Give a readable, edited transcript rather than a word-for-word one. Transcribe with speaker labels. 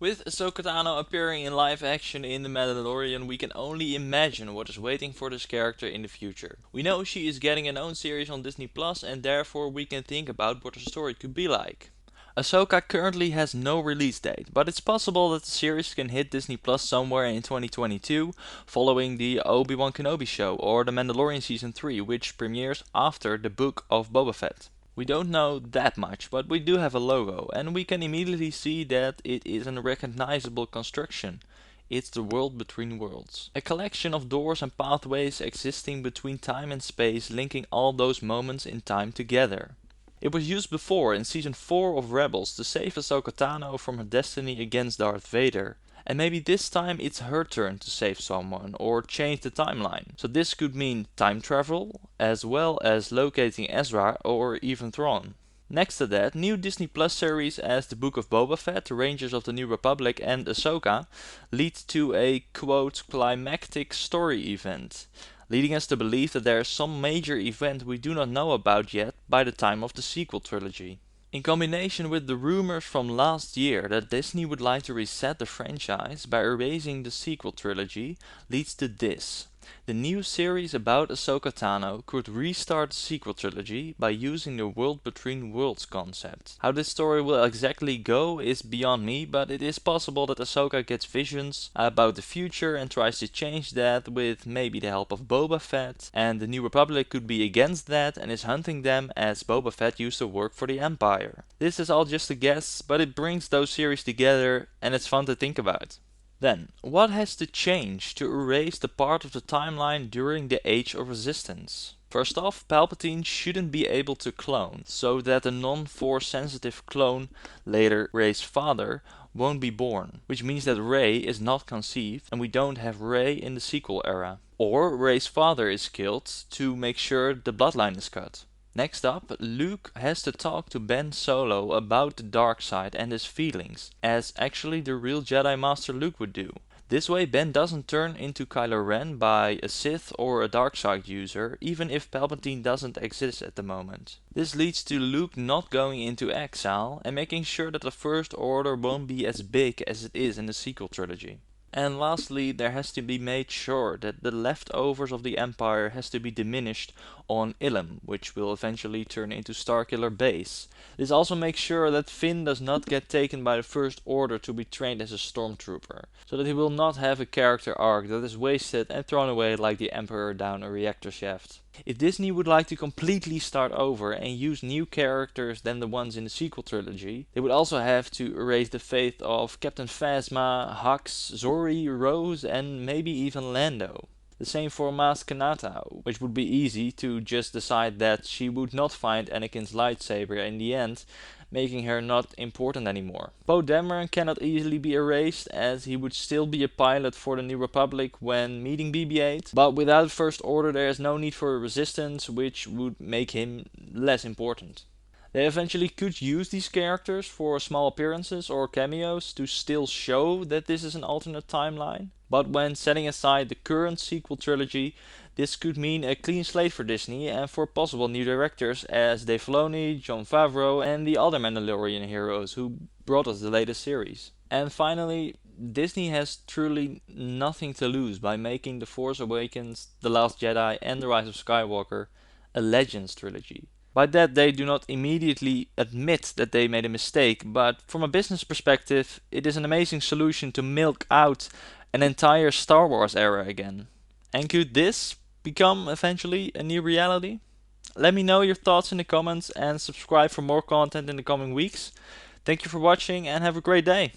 Speaker 1: With Ahsoka Tano appearing in live action in The Mandalorian, we can only imagine what is waiting for this character in the future. We know she is getting an own series on Disney Plus, and therefore we can think about what her story could be like. Ahsoka currently has no release date, but it's possible that the series can hit Disney Plus somewhere in 2022, following the Obi-Wan Kenobi show or The Mandalorian Season 3, which premieres after the Book of Boba Fett. We don't know that much, but we do have a logo, and we can immediately see that it is a recognizable construction. It's the world between worlds. A collection of doors and pathways existing between time and space, linking all those moments in time together. It was used before in Season 4 of Rebels to save Ahsoka Tano from her destiny against Darth Vader. And maybe this time it's her turn to save someone or change the timeline. So this could mean time travel, as well as locating Ezra or even Thrawn. Next to that, new Disney Plus series as The Book of Boba Fett, Rangers of the New Republic and Ahsoka lead to a quote climactic story event, leading us to believe that there is some major event we do not know about yet by the time of the sequel trilogy. In combination with the rumors from last year that Disney would like to reset the franchise by erasing the sequel trilogy, leads to this. The new series about Ahsoka Tano could restart the sequel trilogy by using the world between worlds concept. How this story will exactly go is beyond me, but it is possible that Ahsoka gets visions about the future and tries to change that with maybe the help of Boba Fett, and the New Republic could be against that and is hunting them as Boba Fett used to work for the Empire. This is all just a guess, but it brings those series together and it's fun to think about. Then, what has to change to erase the part of the timeline during the Age of Resistance? First off, Palpatine shouldn't be able to clone, so that a non-Force sensitive clone, later Rey's father, won't be born, which means that Rey is not conceived and we don't have Rey in the sequel era. Or Rey's father is killed to make sure the bloodline is cut. Next up, Luke has to talk to Ben Solo about the dark side and his feelings, as actually the real Jedi Master Luke would do. This way Ben doesn't turn into Kylo Ren by a Sith or a dark side user, even if Palpatine doesn't exist at the moment. This leads to Luke not going into exile and making sure that the First Order won't be as big as it is in the sequel trilogy. And lastly, there has to be made sure that the leftovers of the Empire has to be diminished on Ilum, which will eventually turn into Starkiller Base. This also makes sure that Finn does not get taken by the First Order to be trained as a stormtrooper, so that he will not have a character arc that is wasted and thrown away like the Emperor down a reactor shaft. If Disney would like to completely start over and use new characters than the ones in the sequel trilogy, they would also have to erase the fate of Captain Phasma, Hux, Zori, Rose and maybe even Lando. The same for Maz Kanata, which would be easy to just decide that she would not find Anakin's lightsaber in the end, making her not important anymore. Poe Dameron cannot easily be erased, as he would still be a pilot for the New Republic when meeting BB-8, but without First Order there is no need for a resistance, which would make him less important. They eventually could use these characters for small appearances or cameos to still show that this is an alternate timeline, but when setting aside the current sequel trilogy, this could mean a clean slate for Disney and for possible new directors as Dave Filoni, Jon Favreau and the other Mandalorian heroes who brought us the latest series. And finally, Disney has truly nothing to lose by making The Force Awakens, The Last Jedi and The Rise of Skywalker a Legends trilogy. By that they do not immediately admit that they made a mistake, but from a business perspective it is an amazing solution to milk out an entire Star Wars era again. And could this become eventually a new reality? Let me know your thoughts in the comments and subscribe for more content in the coming weeks. Thank you for watching and have a great day.